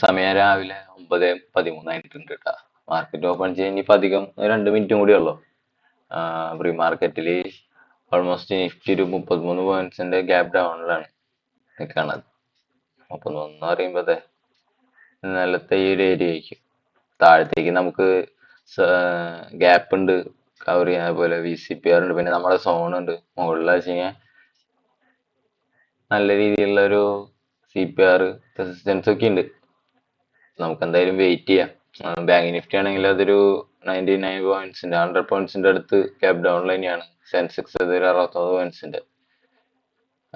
സമയം രാവിലെ 9:13 കേട്ടാ. മാർക്കറ്റ് ഓപ്പൺ ചെയ്യുന്ന അധികം 2 മിനിറ്റും കൂടി ഉള്ളു. പ്രീ മാർക്കറ്റില് ഓൾമോസ്റ്റ് നിഫ്റ്റി ഒരു 33 പോയിന്റ്സിന്റെ ഗ്യാപ് ഡൗണിലാണ് നിൽക്കണത്. 33 എന്ന് പറയുമ്പോ ഇന്നലത്തെ ഈ ഒരു ഏരിയ ആയിരിക്കും. താഴത്തേക്ക് നമുക്ക് ഗ്യാപ്പ് ഉണ്ട് കവർ ചെയ്യാൻ, അതുപോലെ VCPR ഉണ്ട്, പിന്നെ നമ്മുടെ സോൺ ഉണ്ട്. മുകളിൽ വെച്ച് കഴിഞ്ഞാൽ നല്ല രീതിയിലുള്ള ഒരു CPR റെസിസ്റ്റൻസ് ഒക്കെ ഉണ്ട്. നമുക്ക് എന്തായാലും വെയിറ്റ് ചെയ്യാം. ബാങ്ക് നിഫ്റ്റി ആണെങ്കിൽ അതൊരു 99 പോയിന്റ്സിന്റെ 100 പോയിന്റ്സിന്റെ അടുത്ത് ഗ്യാപ് ഡൗൺ തന്നെയാണ്. സെൻസെക്സ് അതൊരു 69 പോയിന്റ്സിന്റെ.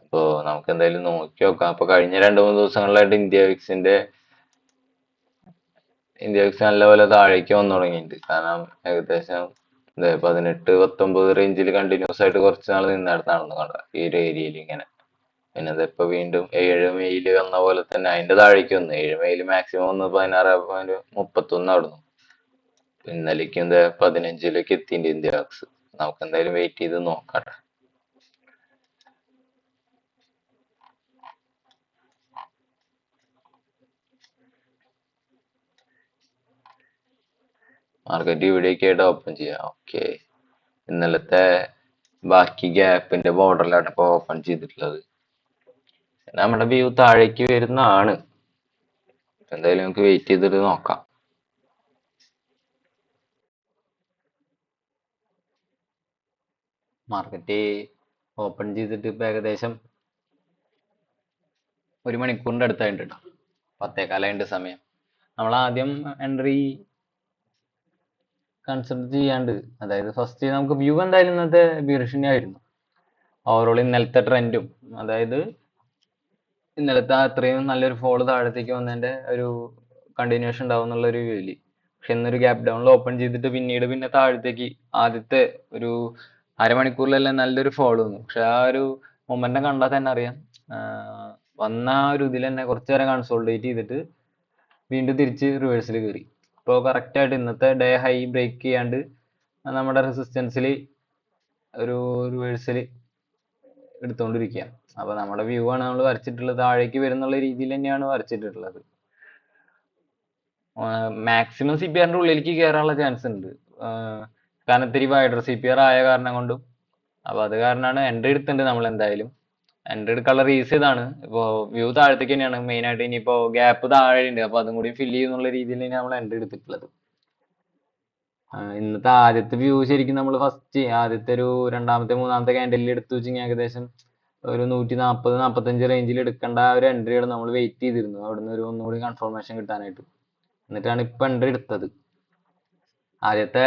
അപ്പോ നമുക്ക് എന്തായാലും നോക്കി നോക്കാം. അപ്പൊ കഴിഞ്ഞ 2-3 ദിവസങ്ങളിലായിട്ട് ഇന്ത്യ വിക്സ് നല്ലപോലെ താഴേക്ക് വന്നു തുടങ്ങിയിട്ടുണ്ട്. കാരണം ഏകദേശം 18-19 റേഞ്ചിൽ കണ്ടിന്യൂസ് ആയിട്ട് കുറച്ച് നാൾ നിന്നിടത്താണെന്ന് കണ്ട ഈ ഒരു ഏരിയയിൽ ഇങ്ങനെ. പിന്നെ ഇതിപ്പോ വീണ്ടും 7 മെയില് വന്ന പോലെ തന്നെ അതിന്റെ താഴേക്ക് വന്നു. 7 മെയില് മാക്സിമം വന്ന് 16.31 ആയിരുന്നു. ഇന്നലേക്കും 15 എത്തിയിട്ടുണ്ട് ഇന്ത്യ വിക്സ്. നമുക്ക് എന്തായാലും വെയിറ്റ് ചെയ്ത് നോക്കാം. മാർക്കറ്റ് ഇവിടേക്ക് ആയിട്ട് ഓപ്പൺ ചെയ്യാം. ഓക്കെ, ഇന്നലത്തെ ബാക്കി ഗ്യാപ്പിന്റെ ബോർഡറിലാണ് ഇപ്പൊ ഓപ്പൺ ചെയ്തിട്ടുള്ളത്. നമ്മുടെ വ്യൂ താഴേക്ക് വരുന്നതാണ്. എന്തായാലും നമുക്ക് വെയിറ്റ് ചെയ്തിട്ട് നോക്കാം. മാർക്കറ്റ് ഓപ്പൺ ചെയ്തിട്ട് ഇപ്പൊ ഏകദേശം 1 മണിക്കൂറിന്റെ അടുത്തായിട്ടുണ്ട് കേട്ടോ. 10:15 സമയം. നമ്മൾ ആദ്യം എൻട്രി കൺസിഡർ ചെയ്യാണ്ട്, അതായത് ഫസ്റ്റ് നമുക്ക് വ്യൂ എന്തായാലും ഇന്നത്തെ ഭീഷണിയായിരുന്നു. ഓവറോൾ ഇന്നലത്തെ ട്രെൻഡും, അതായത് ഇന്നലത്തെ അത്രയും നല്ലൊരു ഫോള് താഴത്തേക്ക് വന്നതിന്റെ ഒരു കണ്ടിന്യൂഷൻ ഉണ്ടാവും എന്നുള്ള ഒരു വ്യൂല്. പക്ഷെ ഇന്നൊരു ഗ്യാപ് ഡൗണിൽ ഓപ്പൺ ചെയ്തിട്ട് പിന്നെ താഴത്തേക്ക് ആദ്യത്തെ ഒരു അരമണിക്കൂറിലെല്ലാം നല്ലൊരു ഫോള് വന്നു. പക്ഷെ ആ ഒരു മൊമെന്റം കണ്ടാൽ തന്നെ അറിയാം, വന്ന ആ ഒരു ഇതിൽ തന്നെ കുറച്ചു നേരം കൺസോൾട്ടേറ്റ് ചെയ്തിട്ട് വീണ്ടും തിരിച്ച് റിവേഴ്സിൽ കയറി. ഇപ്പോൾ കറക്റ്റ് ആയിട്ട് ഇന്നത്തെ ഡേ ഹൈ ബ്രേക്ക് ചെയ്യാണ്ട് നമ്മുടെ റെസിസ്റ്റൻസിൽ ഒരു റിവേഴ്സൽ എടുത്തുകൊണ്ടിരിക്കുക. അപ്പൊ നമ്മുടെ വ്യൂ ആണ് നമ്മൾ വരച്ചിട്ടുള്ളത്, താഴേക്ക് വരുന്നുള്ള രീതിയിൽ തന്നെയാണ് വരച്ചിട്ടുള്ളത്. മാക്സിമം CPR ന്റെ ഉള്ളിലേക്ക് കയറാനുള്ള ചാൻസ് ഉണ്ട്. കാരണം ഇത്തിരി വൈഡർ CPR ആയ കാരണം കൊണ്ടും. അപ്പൊ അത് കാരണമാണ് എൻട്രി എടുത്തിട്ടുണ്ട് നമ്മൾ എന്തായാലും. എൻട്രി എടുക്കാനുള്ള റീസ് ഇതാണ്. ഇപ്പോ വ്യൂ താഴത്തേക്ക് തന്നെയാണ് മെയിൻ ആയിട്ട്. ഇനിയിപ്പോ ഗ്യാപ്പ് താഴെ ഉണ്ട്, അപ്പൊ അതും കൂടി ഫില്ല് ചെയ്യുന്നുള്ള രീതിയിൽ തന്നെയാണ് നമ്മൾ എൻട്രി എടുത്തിട്ടുള്ളത്. ഇന്നത്തെ ആദ്യത്തെ വ്യൂ ശരിക്കും നമ്മൾ ഫസ്റ്റ് ആദ്യത്തെ ഒരു രണ്ടാമത്തെ മൂന്നാമത്തെ ക്യാൻഡലിൽ എടുത്തു വെച്ചെങ്കിൽ ഏകദേശം ഒരു 140-145 റേഞ്ചിൽ എടുക്കേണ്ട ആ ഒരു എൻട്രികൾ നമ്മൾ വെയിറ്റ് ചെയ്തിരുന്നു. അവിടുന്ന് ഒരു ഒന്നുകൂടി കൺഫർമേഷൻ കിട്ടാനായിട്ട്. എന്നിട്ടാണ് ഇപ്പൊ എൻട്രി എടുത്തത്. ആദ്യത്തെ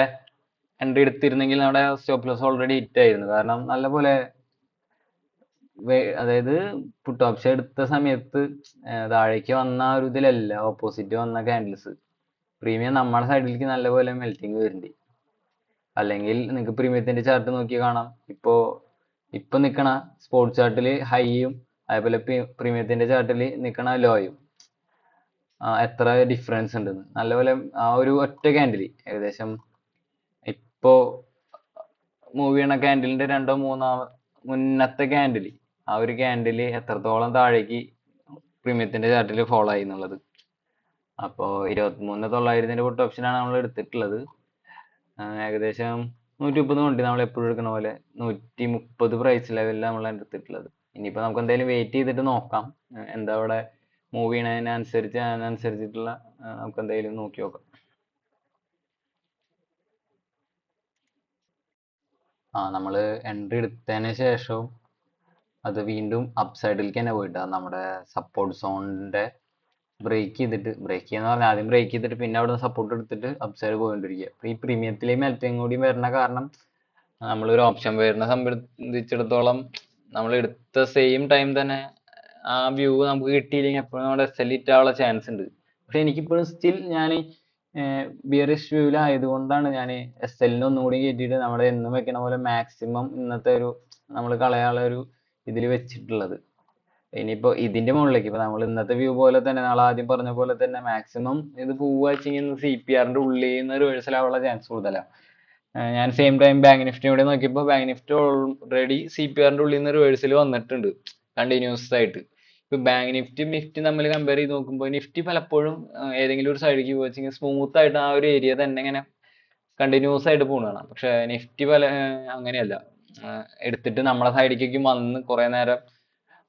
എൻട്രി എടുത്തിരുന്നെങ്കിൽ നമ്മുടെ സ്റ്റോപ്പ് ലോസ് ഓൾറെഡി ഹിറ്റ് ആയിരുന്നു. കാരണം നല്ലപോലെ അതായത് പുട്ട് ഓപ്ഷൻ എടുത്ത സമയത്ത് താഴേക്ക് വന്ന ഒരു ഇതിലല്ല ഓപ്പോസിറ്റ് വന്ന ക്യാൻഡിൽസ് പ്രീമിയം നമ്മുടെ സൈഡിലേക്ക് നല്ലപോലെ മെൽറ്റിങ് വരുന്നുണ്ട്. അല്ലെങ്കിൽ നിങ്ങൾക്ക് പ്രീമിയത്തിന്റെ ചാർട്ട് നോക്കി കാണാം. ഇപ്പൊ നിക്കണ സ്പോർട്സ് ചാർട്ടില് ഹൈയും അതേപോലെ പ്രീമിയത്തിന്റെ ചാർട്ടിൽ നിക്കണ ലോയും എത്ര ഡിഫറൻസ് ഉണ്ടെന്ന് നല്ലപോലെ ആ ഒരു ഒറ്റ ക്യാൻഡിൽ ഏകദേശം ഇപ്പോ മൂവ് ചെയ്യണ ക്യാൻഡിലിന്റെ രണ്ടോ മൂന്നോ മുന്നത്തെ ക്യാൻഡിൽ ആ ഒരു ക്യാൻഡിൽ എത്രത്തോളം താഴേക്ക് പ്രീമിയത്തിന്റെ ചാർട്ടിൽ ഫോളോ ആയി എന്നുള്ളത്. അപ്പോ 23,900 പുട്ട് ഓപ്ഷനാണ് നമ്മൾ എടുത്തിട്ടുള്ളത്. ഏകദേശം 130 കൊണ്ട് നമ്മൾ എപ്പോഴും എടുക്കണ പോലെ 130 പ്രൈസ് ലെവലിൽ നമ്മൾ എടുത്തിട്ടുള്ളത്. ഇനിയിപ്പോ നമുക്ക് എന്തായാലും വെയിറ്റ് ചെയ്തിട്ട് നോക്കാം എന്താ അവിടെ മൂവ് ചെയ്യണതിനനുസരിച്ചിട്ടുള്ള നമുക്ക് എന്തായാലും നോക്കി നോക്കാം. നമ്മള് എൻട്രി എടുത്തതിന് ശേഷവും അത് വീണ്ടും അപ്സൈഡിലേക്ക് തന്നെ പോയിട്ടാ നമ്മുടെ സപ്പോർട്ട് സോണിന്റെ ബ്രേക്ക് ചെയ്യാന്ന് പറഞ്ഞാൽ ആദ്യം ബ്രേക്ക് ചെയ്തിട്ട് പിന്നെ അവിടെ നിന്ന് സപ്പോർട്ട് എടുത്തിട്ട് അപ്സൈഡ് പോയിക്കൊണ്ടിരിക്കുക. അപ്പൊ ഈ പ്രീമിയത്തിലെ മെൽറ്റിങ് കൂടി വരുന്ന കാരണം നമ്മളൊരു ഓപ്ഷൻ വരുന്ന സംബന്ധിച്ചിടത്തോളം നമ്മൾ എടുത്ത സെയിം ടൈം തന്നെ ആ വ്യൂ നമുക്ക് കിട്ടിയില്ലെങ്കിൽ എപ്പോഴും നമ്മുടെ SL ഹിറ്റ് ആവാനുള്ള ചാൻസ് ഉണ്ട്. പക്ഷെ എനിക്കിപ്പോഴും സ്റ്റിൽ ഞാൻ ബിയറിഷ് വ്യൂവിലായതുകൊണ്ടാണ് ഞാൻ SL ഒന്നും കൂടി കയറ്റിയിട്ട് നമ്മുടെ എന്നും വെക്കണ പോലെ മാക്സിമം ഇന്നത്തെ ഒരു നമ്മൾ കളയാനുള്ള ഒരു ഇതിൽ വെച്ചിട്ടുള്ളത്. ഇനിയിപ്പോ ഇതിന്റെ മുകളിലേക്ക് ഇപ്പൊ നമ്മൾ ഇന്നത്തെ വ്യൂ പോലെ തന്നെ നാളെ ആദ്യം പറഞ്ഞ പോലെ തന്നെ മാക്സിമം ഇത് പോവാച്ചെങ്കിൽ CPR ന്റെ ഉള്ളിൽ നിന്ന് റിവേഴ്സൽ ആവാനുള്ള ചാൻസ് കൂടുതലാണ്. ഞാൻ സെയിം ടൈം ബാങ്ക് നിഫ്റ്റി കൂടെ നോക്കിയപ്പോൾ ബാങ്ക് നിഫ്റ്റി ഓൾറെഡി CPR ന്റെ ഉള്ളിൽ നിന്ന് റിവേഴ്സൽ വന്നിട്ടുണ്ട് കണ്ടിന്യൂസ് ആയിട്ട്. ഇപ്പൊ ബാങ്ക് നിഫ്റ്റി തമ്മിൽ കമ്പയർ ചെയ്ത് നോക്കുമ്പോൾ നിഫ്റ്റി പലപ്പോഴും ഏതെങ്കിലും ഒരു സൈഡിലേക്ക് പോയി സ്മൂത്ത് ആയിട്ട് ആ ഒരു ഏരിയ തന്നെ ഇങ്ങനെ കണ്ടിന്യൂസ് ആയിട്ട് പോകണം. പക്ഷെ നിഫ്റ്റി അങ്ങനെയല്ല. എടുത്തിട്ട് നമ്മളെ സൈഡിലേക്കും വന്ന് കുറെ നേരം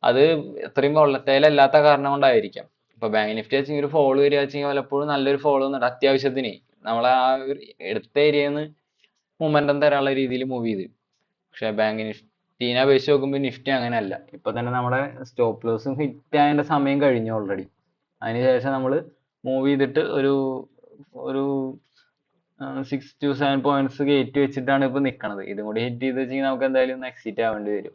അത് ഇത്രയും വോളറ്റൈൽ അല്ലാത്ത കാരണം കൊണ്ടായിരിക്കാം. ഇപ്പൊ ബാങ്ക് നിഫ്റ്റി വെച്ചെങ്കിൽ ഒരു ഫോളോ വരിക വെച്ചെങ്കിൽ പലപ്പോഴും നല്ലൊരു ഫോളോ വന്നിട്ട് അത്യാവശ്യത്തിന് നമ്മളെ ആ ഒരു എടുത്ത ഏരിയന്ന് മൊമെന്റം തരാനുള്ള രീതിയിൽ മൂവ് ചെയ്ത്. പക്ഷെ ബാങ്ക് നിഫ്റ്റീനെ അപേക്ഷിച്ച് നോക്കുമ്പോൾ നിഫ്റ്റി അങ്ങനെയല്ല. ഇപ്പൊ തന്നെ നമ്മുടെ സ്റ്റോപ്പ് ലോസും ഹിറ്റ് ആയതിന്റെ സമയം കഴിഞ്ഞു ഓൾറെഡി. അതിനുശേഷം നമ്മൾ മൂവ് ചെയ്തിട്ട് ഒരു ഒരു 6 to 7 പോയിന്റ്സ് കയറ്റി വെച്ചിട്ടാണ് ഇപ്പൊ നിൽക്കുന്നത്. ഇതും കൂടി ഹിറ്റ് ചെയ്ത് വെച്ചെങ്കിൽ നമുക്ക് എന്തായാലും എക്സിറ്റ് ആവേണ്ടി വരും.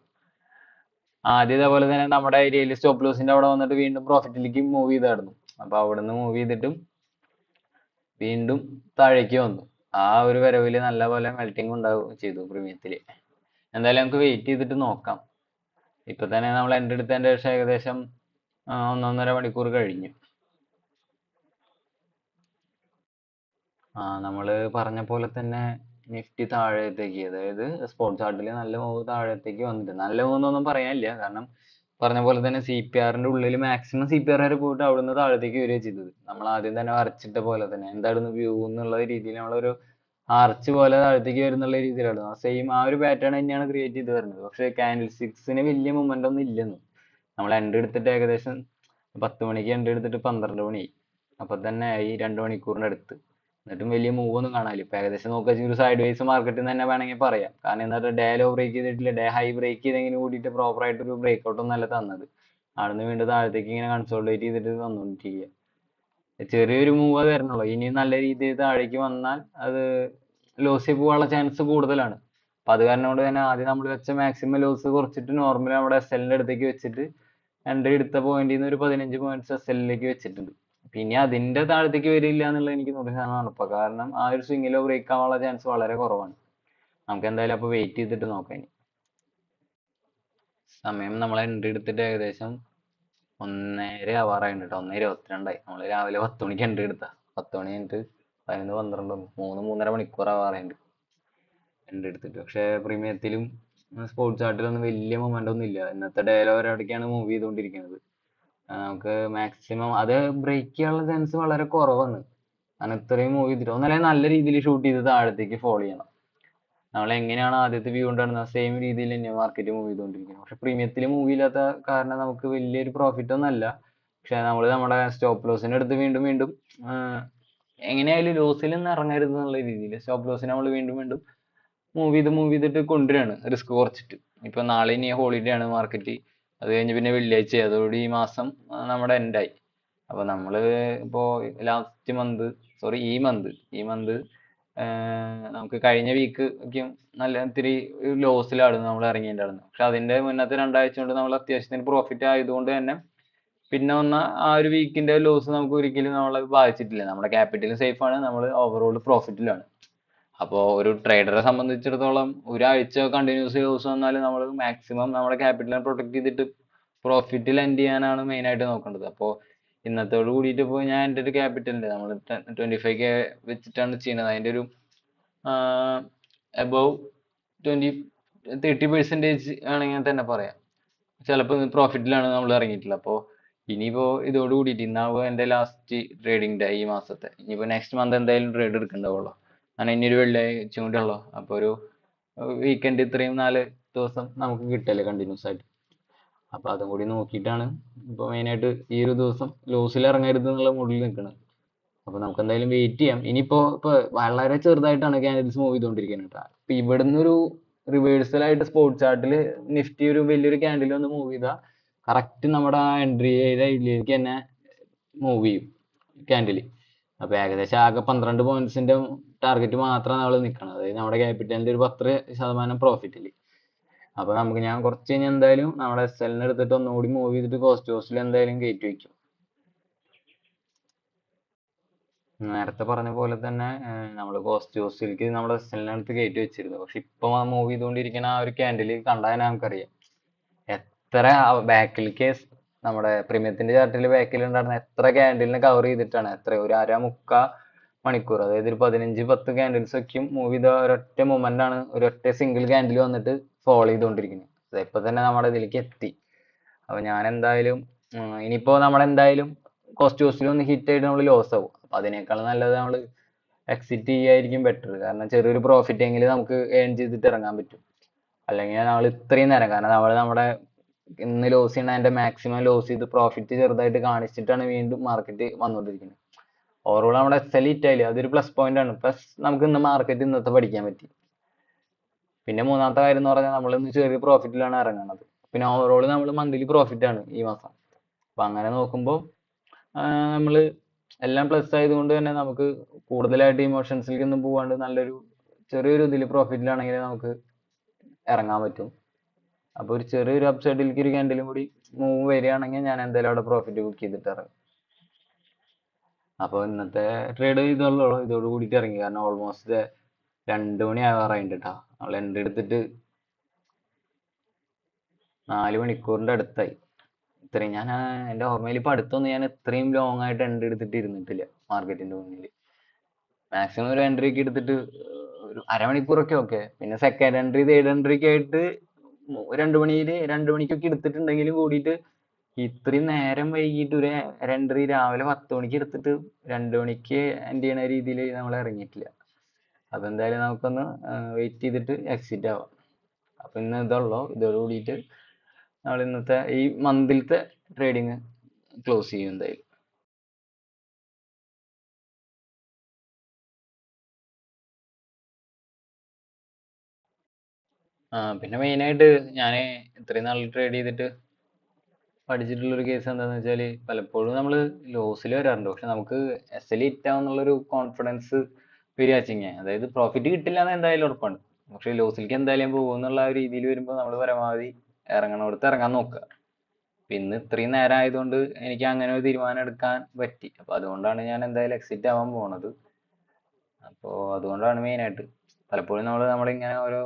ആദ്യം ഇതേപോലെ തന്നെ നമ്മുടെ ഏരിയയിൽ സ്റ്റോപ്പ് ലോസിന്റെ അവിടെ വന്നിട്ട് വീണ്ടും പ്രോഫിറ്റിലേക്ക് മൂവ് ചെയ്തായിരുന്നു. അപ്പൊ അവിടെ നിന്ന് മൂവ് ചെയ്തിട്ടും വീണ്ടും താഴേക്ക് വന്നു. ആ ഒരു വരവില് നല്ലപോലെ മെൽറ്റിംഗ് ഉണ്ടാവുകയും ചെയ്തു പ്രീമിയത്തില്. എന്തായാലും നമുക്ക് വെയിറ്റ് ചെയ്തിട്ട് നോക്കാം. ഇപ്പൊ തന്നെ നമ്മൾ എൻ്റെ എടുത്തതിന്റെ ശേഷം ഏകദേശം 1.5 മണിക്കൂർ കഴിഞ്ഞു. നമ്മള് പറഞ്ഞ പോലെ തന്നെ നിഫ്റ്റി താഴത്തേക്ക്, അതായത് സ്പോട്ട് ചാർട്ടിൽ നല്ല മൂവ് താഴത്തേക്ക് വന്നിട്ട്, നല്ല മൂവ് എന്നൊന്നും പറയാനില്ല. കാരണം പറഞ്ഞ പോലെ തന്നെ CPR-ന്റെ ഉള്ളിൽ മാക്സിമം CPR വരെ പോയിട്ട് അവിടുന്ന് താഴത്തേക്ക് വരിക ചെയ്തത്. നമ്മൾ ആദ്യം തന്നെ വരച്ചിട്ട പോലെ തന്നെ എന്തായിരുന്നു വ്യൂ എന്നുള്ള രീതിയിൽ നമ്മളൊരു ആർച്ച് പോലെ താഴത്തേക്ക് വരുന്നുള്ള രീതിയിലായിരുന്നു. സെയിം ആ ഒരു പാറ്റേൺ തന്നെയാണ് ക്രിയേറ്റ് ചെയ്ത് വരുന്നത്. പക്ഷെ കാൻഡിൽ സ്റ്റിക്സിന് വലിയ മൂവ്മെന്റ് ഒന്നും ഇല്ലെന്ന്. നമ്മൾ എൻട്രി എടുത്തിട്ട് ഏകദേശം 10 മണിക്ക് എൻട്രി എടുത്തിട്ട് 12 മണിയായി. അപ്പൊ തന്നെ ഈ 2 മണിക്കൂറിന്റെ അടുത്ത്, എന്നിട്ടും വലിയ മൂവ് ഒന്നും കാണാനില്ല. ഇപ്പൊ ഏകദേശം നോക്കുകയാണെങ്കിൽ ഒരു സൈഡ് വൈസ് മാർക്കറ്റ് തന്നെ വേണമെങ്കിൽ പറയാം. കാരണം എന്താ ഡേ ലോ ബ്രേക്ക് ചെയ്തിട്ടില്ല, ഡേ ഹൈ ബ്രേക്ക് ചെയ്തെങ്കിലും കൂടിയിട്ട് പ്രോപ്പർ ആയിട്ട് ഒരു ബ്രേക്ക് ഔട്ട് ഒന്നും അല്ല തന്നത്. അവിടുന്ന് വീണ്ടും താഴത്തേക്ക് ഇങ്ങനെ കൺസോൾട്ടേറ്റ് ചെയ്തിട്ട് വന്നുകൊണ്ടിരിക്കുക. ചെറിയൊരു മൂവ് തരണുള്ളൂ. ഇനി നല്ല രീതിയിൽ താഴേക്ക് വന്നാൽ അത് ലോസിൽ പോകാനുള്ള ചാൻസ് കൂടുതലാണ്. അപ്പൊ അത് കാരണം കൊണ്ട് തന്നെ ആദ്യം നമ്മൾ വെച്ച മാക്സിമം ലോസ് കുറച്ചിട്ട് നോർമലി നമ്മുടെ SL-ന്റെ അടുത്തേക്ക് വെച്ചിട്ട് എൻട്രി എടുത്ത പോയിന്റിൽ നിന്ന് ഒരു 15 പോയിന്റ്സ് SL-ലേക്ക് വെച്ചിട്ടുണ്ട്. പിന്നെ അതിന്റെ താഴത്തേക്ക് വരില്ല എന്നുള്ളത് എനിക്ക് 100% ഉറപ്പാണ്. കാരണം ആ ഒരു സ്വിങ്ങിലോ ബ്രേക്ക് ആവാനുള്ള ചാൻസ് വളരെ കുറവാണ്. നമുക്ക് എന്തായാലും അപ്പൊ വെയിറ്റ് ചെയ്തിട്ട് നോക്കാം. സമയം നമ്മൾ എൻട്രി എടുത്തിട്ട് ഏകദേശം 1:30 ആവാറായിട്ടുണ്ട് കേട്ടോ. 1:22 നമ്മൾ രാവിലെ 10 മണിക്ക് എൻട്രി എടുത്താ. 10 മണി കഴിഞ്ഞിട്ട് 11, 12, 3 മണിക്കൂർ ആവാറുണ്ട് എൻട്രി എടുത്തിട്ട്. പക്ഷെ പ്രീമിയത്തിലും സ്പോർട്സ് ചാർട്ടിലൊന്നും വലിയ മൊമെന്റ് ഒന്നും ഇല്ല. ഇന്നത്തെ ഡേയിലോ ഒരടിക്കാണ് മൂവ് ചെയ്തുകൊണ്ടിരിക്കുന്നത്. നമുക്ക് മാക്സിമം അത് ബ്രേക്ക് ചെയ്യാനുള്ള ചാൻസ് വളരെ കുറവാണ്. കാരണം ഇത്രയും മൂവ് ചെയ്തിട്ട് ഒന്നല്ലേ നല്ല രീതിയിൽ ഷൂട്ട് ചെയ്ത് താഴത്തേക്ക് ഫോളോ ചെയ്യണം. നമ്മൾ എങ്ങനെയാണ് ആദ്യത്തെ വ്യൂ ഉണ്ടായിരുന്നത് സെയിം രീതിയിൽ തന്നെയാണ് മാർക്കറ്റ് മൂവ് ചെയ്തുകൊണ്ടിരിക്കുന്നത്. പക്ഷെ പ്രീമിയത്തിൽ മൂവ് ഇല്ലാത്ത കാരണം നമുക്ക് വലിയൊരു പ്രോഫിറ്റ് ഒന്നും അല്ല. പക്ഷെ നമ്മൾ നമ്മുടെ സ്റ്റോപ്പ് ലോസിന്റെ അടുത്ത് വീണ്ടും വീണ്ടും എങ്ങനെയായാലും ലോസിൽ നിന്ന് ഇറങ്ങരുത് എന്നുള്ള രീതിയിൽ സ്റ്റോപ്പ് ലോസിനെ നമ്മൾ വീണ്ടും വീണ്ടും മൂവ് ചെയ്തിട്ട് കൊണ്ടുവരികയാണ്, റിസ്ക് കുറച്ചിട്ട്. ഇപ്പൊ നാളെ ഇനി ഹോളിഡേ ആണ് മാർക്കറ്റ്. അത് കഴിഞ്ഞ് പിന്നെ വെള്ളിയാഴ്ച, അതോടെ ഈ മാസം നമ്മുടെ എൻഡായി. അപ്പൊ നമ്മള് ഇപ്പോ ലാസ്റ്റ് മന്ത്, സോറി ഈ മന്ത് നമുക്ക് കഴിഞ്ഞ വീക്ക് ഒക്കെയും നല്ല ഇത്തിരി ലോസിലായിരുന്നു നമ്മൾ ഇറങ്ങിയിട്ടുണ്ടായിരുന്നത്. പക്ഷെ അതിന്റെ മുന്നത്തെ 2 ആഴ്ച കൊണ്ട് നമ്മൾ അത്യാവശ്യത്തിന് പ്രോഫിറ്റ് ആയതുകൊണ്ട് തന്നെ പിന്നെ വന്ന ആ ഒരു വീക്കിന്റെ ലോസ് നമുക്ക് ഒരിക്കലും നമ്മളെ ബാധിച്ചിട്ടില്ല. നമ്മുടെ ക്യാപിറ്റലും സേഫ് ആണ്, നമ്മൾ ഓവറോൾ പ്രോഫിറ്റിലാണ്. അപ്പോൾ ഒരു ട്രേഡറെ സംബന്ധിച്ചിടത്തോളം ഒരാഴ്ച കണ്ടിന്യൂസ് ലോസ് വന്നാലും നമ്മൾ മാക്സിമം നമ്മുടെ ക്യാപിറ്റലിനെ പ്രൊട്ടക്ട് ചെയ്തിട്ട് പ്രോഫിറ്റിൽ എൻഡ് ചെയ്യാനാണ് മെയിൻ ആയിട്ട് നോക്കേണ്ടത്. അപ്പോൾ ഇന്നത്തോട് കൂടിയിട്ട് ഇപ്പോൾ ഞാൻ എൻ്റെ ഒരു ക്യാപിറ്റലിൻ്റെ നമ്മൾ 25K വെച്ചിട്ടാണ് ചെയ്യുന്നത്. അതിൻ്റെ ഒരു അബവ് 30% ആണെങ്കിൽ തന്നെ പറയാം. ചിലപ്പോൾ പ്രോഫിറ്റിലാണ് നമ്മൾ ഇറങ്ങിയിട്ടുള്ളത്. അപ്പോൾ ഇനിയിപ്പോൾ ഇതോട് കൂടിയിട്ട് ഇന്നാവുക എൻ്റെ ലാസ്റ്റ് ട്രേഡിംഗ് ഡേ ഈ മാസത്തെ. ഇനിയിപ്പോൾ നെക്സ്റ്റ് മന്ത് എന്തായാലും ട്രേഡ് എടുക്കണ്ടാവുള്ളൂ. കാരണം ഇനി ഒരു വെള്ളിയാഴ്ച കൂടെ ഉള്ളൂ. അപ്പോൾ ഒരു വീക്കെൻഡ് ഇത്രയും 4 ദിവസം നമുക്ക് കിട്ടല്ലേ കണ്ടിന്യൂസ് ആയിട്ട്. അപ്പൊ അതും കൂടി നോക്കിയിട്ടാണ് ഇപ്പൊ മെയിനായിട്ട് ഈ ഒരു ദിവസം ലോസിൽ ഇറങ്ങരുത് എന്നുള്ള മൂഡിൽ നിൽക്കുന്നത്. അപ്പൊ നമുക്ക് എന്തായാലും വെയിറ്റ് ചെയ്യാം. ഇപ്പൊ വളരെ ചെറുതായിട്ടാണ് ക്യാൻഡിൽസ് മൂവ് ചെയ്തുകൊണ്ടിരിക്കുന്നത് കേട്ടോ. ഇപ്പൊ ഇവിടുന്ന് ഒരു റിവേഴ്സൽ ആയിട്ട് സ്പോർട്സ് ചാർട്ടിൽ നിഫ്റ്റി ഒരു വലിയൊരു ക്യാൻഡിൽ ഒന്ന് മൂവ് ചെയ്താൽ കറക്റ്റ് നമ്മുടെ ആ എൻട്രി ചെയ്ത ഇതിലേക്ക് തന്നെ മൂവ് ചെയ്യും ക്യാൻഡിൽ. അപ്പൊ ഏകദേശം ആകെ 12 പോയിന്റ്സിന്റെ ടാർഗറ്റ് മാത്രമാണ് നമ്മൾ നിൽക്കുന്നത്. അതായത് നമ്മുടെ ക്യാപിറ്റലിന്റെ ഒരു 10% പ്രോഫിറ്റിൽ. അപ്പൊ ഞാൻ കുറച്ച് കഴിഞ്ഞ് എന്തായാലും നമ്മുടെ SL-നെ എടുത്തിട്ട് ഒന്നുകൂടി മൂവ് ചെയ്തിട്ട് കോസ്റ്റ് കോസ്റ്റിൽ എന്തായാലും കയറ്റി വെക്കും. നേരത്തെ പറഞ്ഞ പോലെ തന്നെ നമ്മൾ കോസ്റ്റ് കോസ്റ്റിലേക്ക് നമ്മുടെ SL-നെ എടുത്ത് കയറ്റി വെച്ചിരുന്നു. പക്ഷെ ഇപ്പൊ മൂവ് ചെയ്തുകൊണ്ടിരിക്കുന്ന ആ ഒരു ക്യാൻഡിൽ കണ്ടാൽ നമുക്കറിയാം എത്ര ബാക്കിലേക്ക് നമ്മുടെ പ്രീമിയത്തിന്റെ ചാർട്ടിൽ ബാക്കിൽ ഉണ്ടായിരുന്ന എത്ര ക്യാൻഡിലിനെ കവർ ചെയ്തിട്ടാണ്, ഒരു മുക്കാ മണിക്കൂർ, അതായത് ഒരു 15-10 ക്യാൻഡിൽസ് ഒക്കെയും മൂവ് ചെയ്ത ഒരൊറ്റ മൊമെന്റ് ആണ് ഒരൊറ്റ സിംഗിൾ ക്യാൻഡിൽ വന്നിട്ട് ഫോളോ ചെയ്തുകൊണ്ടിരിക്കുന്നത്. ഇപ്പൊ തന്നെ നമ്മുടെ ഇതിലേക്ക് എത്തി. അപ്പൊ ഞാൻ എന്തായാലും ഇനിയിപ്പോ നമ്മളെന്തായാലും കോസ്റ്റ് ഒന്ന് ഹിറ്റ് ആയിട്ട് നമ്മൾ ലോസ് ആവും. അപ്പൊ അതിനേക്കാൾ നല്ലത് നമ്മൾ എക്സിറ്റ് ചെയ്യായിരിക്കും ബെറ്റർ. കാരണം ചെറിയൊരു പ്രോഫിറ്റ് എങ്കിലും നമുക്ക് ഏൺ ചെയ്തിട്ട് ഇറങ്ങാൻ പറ്റും. അല്ലെങ്കിൽ നമ്മൾ ഇത്രയും നേരം, കാരണം നമ്മൾ നമ്മുടെ ഇന്ന് ലോസ് ചെയ്യണ അതിന്റെ മാക്സിമം ലോസ് ചെയ്ത് പ്രോഫിറ്റ് ചെറുതായിട്ട് കാണിച്ചിട്ടാണ് വീണ്ടും മാർക്കറ്റ് വന്നുകൊണ്ടിരിക്കുന്നത്. ഓവറോൾ നമ്മുടെ എസ് എൽ ഹിറ്റ് ആയില്ലേ, അതൊരു പ്ലസ് പോയിന്റ് ആണ്. പ്ലസ് നമുക്ക് ഇന്ന് മാർക്കറ്റ് ഇന്നത്തെ പഠിക്കാൻ പറ്റി. പിന്നെ മൂന്നാമത്തെ കാര്യം എന്ന് പറഞ്ഞാൽ നമ്മൾ ഇന്ന് ചെറിയ പ്രോഫിറ്റിലാണ് ഇറങ്ങുന്നത്. പിന്നെ ഓവറോൾ നമ്മൾ മന്ത്ലി പ്രോഫിറ്റ് ആണ് ഈ മാസം. അപ്പൊ അങ്ങനെ നോക്കുമ്പോൾ നമ്മൾ എല്ലാം പ്ലസ് ആയതുകൊണ്ട് തന്നെ നമുക്ക് കൂടുതലായിട്ട് ഇമോഷൻസിലേക്ക് ഒന്നും പോവാണ്ട് നല്ലൊരു ചെറിയൊരു ഇതിൽ പ്രോഫിറ്റിലാണെങ്കിൽ നമുക്ക് ഇറങ്ങാൻ പറ്റും. അപ്പൊ ഒരു ചെറിയൊരു അപ്സൈഡിലേക്ക് ഒരു ക്യാൻഡിലും കൂടി മൂവ് വരികയാണെങ്കിൽ ഞാൻ എന്തായാലും അവിടെ പ്രോഫിറ്റ് ബുക്ക് ചെയ്തിട്ട് ഇറങ്ങും. അപ്പോൾ ഇന്നത്തെ ട്രേഡ് ഇതോട് കൂടിയിട്ട് ഇറങ്ങി. കാരണം ഓൾമോസ്റ്റ് 2 മണി ആവാറായിട്ടുണ്ട് കേട്ടോ. നമ്മൾ എൻട്രി എടുത്തിട്ട് 4 മണിക്കൂറിന്റെ അടുത്തായി. ഇത്രയും ഞാൻ എൻ്റെ ഓർമ്മയിൽ ഇപ്പൊ അടുത്തൊന്നും ഞാൻ ഇത്രയും ലോങ് ആയിട്ട് എൻട്രി എടുത്തിട്ട് ഇരുന്നിട്ടില്ല മാർക്കറ്റിന്റെ മുന്നിൽ. മാക്സിമം ഒരു എൻട്രി ഒക്കെ എടുത്തിട്ട് ഒരു അരമണിക്കൂറൊക്കെ ഓക്കെ. പിന്നെ സെക്കൻഡ് എൻട്രി തേർഡ് എൻട്രി ഒക്കെ ആയിട്ട് 2 മണിക്കൊക്കെ എടുത്തിട്ടുണ്ടെങ്കിലും കൂടിയിട്ട് ഇത്രയും നേരം വൈകിട്ട് ഒരു എൻട്രി രാവിലെ 10 മണിക്ക് എടുത്തിട്ട് 2 മണിക്ക് എൻഡ് ചെയ്യണ രീതിയിൽ നമ്മൾ ഇറങ്ങിയിട്ടില്ല. അപ്പൊ എന്തായാലും നമുക്കൊന്ന് വെയിറ്റ് ചെയ്തിട്ട് എക്സിറ്റ് ആവാം. അപ്പൊ ഇന്ന് ഇതോട് കൂടിയിട്ട് നമ്മൾ ഇന്നത്തെ ഈ മന്തിലത്തെ ട്രേഡിങ് ക്ലോസ് ചെയ്യും എന്തായാലും. പിന്നെ മെയിൻ ആയിട്ട് ഞാൻ ഇത്രയും നാൾ ട്രേഡ് ചെയ്തിട്ട് പഠിച്ചിട്ടുള്ള ഒരു കേസ് എന്താന്ന് വെച്ചാല് പലപ്പോഴും നമ്മൾ ലോസിൽ വരാറുണ്ട്. പക്ഷെ നമുക്ക് എസ് എൽ ഹിറ്റ് ആവുന്നുള്ളൊരു കോൺഫിഡൻസ് വരികയെങ്കിൽ, അതായത് പ്രോഫിറ്റ് കിട്ടില്ല എന്ന് എന്തായാലും ഉറപ്പാണ്, പക്ഷെ ലോസിലേക്ക് എന്തായാലും പോകും എന്നുള്ള ആ ഒരു രീതിയിൽ വരുമ്പോൾ നമ്മൾ പരമാവധി ഇറങ്ങണോടത്ത് ഇറങ്ങാൻ നോക്കുക. ഇന്ന് ഇത്രയും നേരം ആയതുകൊണ്ട് എനിക്ക് അങ്ങനെ ഒരു തീരുമാനം എടുക്കാൻ പറ്റി. അപ്പൊ അതുകൊണ്ടാണ് ഞാൻ എന്തായാലും എക്സിറ്റ് ആവാൻ പോണത്. അപ്പോൾ അതുകൊണ്ടാണ് മെയിൻ ആയിട്ട് പലപ്പോഴും നമ്മളിങ്ങനെ ഓരോ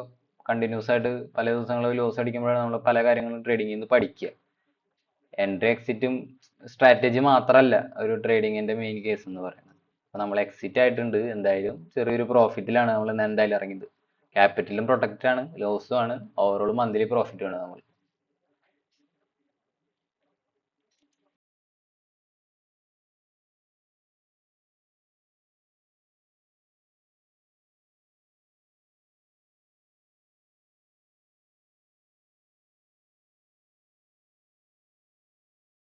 കണ്ടിന്യൂസ് ആയിട്ട് പല ദിവസങ്ങളും ലോസ് അടിക്കുമ്പോഴാണ് നമ്മൾ പല കാര്യങ്ങളും ട്രേഡിങ്ങിൽ നിന്ന് പഠിക്കുക. എൻട്രി എക്സിറ്റും സ്ട്രാറ്റജി മാത്രമല്ല ഒരു ട്രേഡിങ്ങിന്റെ മെയിൻ കേസ് എന്ന് പറയുന്നത്. അപ്പൊ നമ്മൾ എക്സിറ്റ് ആയിട്ടുണ്ട്, എന്തായാലും ചെറിയൊരു പ്രോഫിറ്റിലാണ് നമ്മൾ എന്തായാലും ഇറങ്ങിയത്. ക്യാപിറ്റലും പ്രൊട്ടക്റ്റ് ആണ്, ലോസും ആണ്, ഓവറോൾ മന്ത്ലി പ്രോഫിറ്റും ആണ് നമ്മൾ.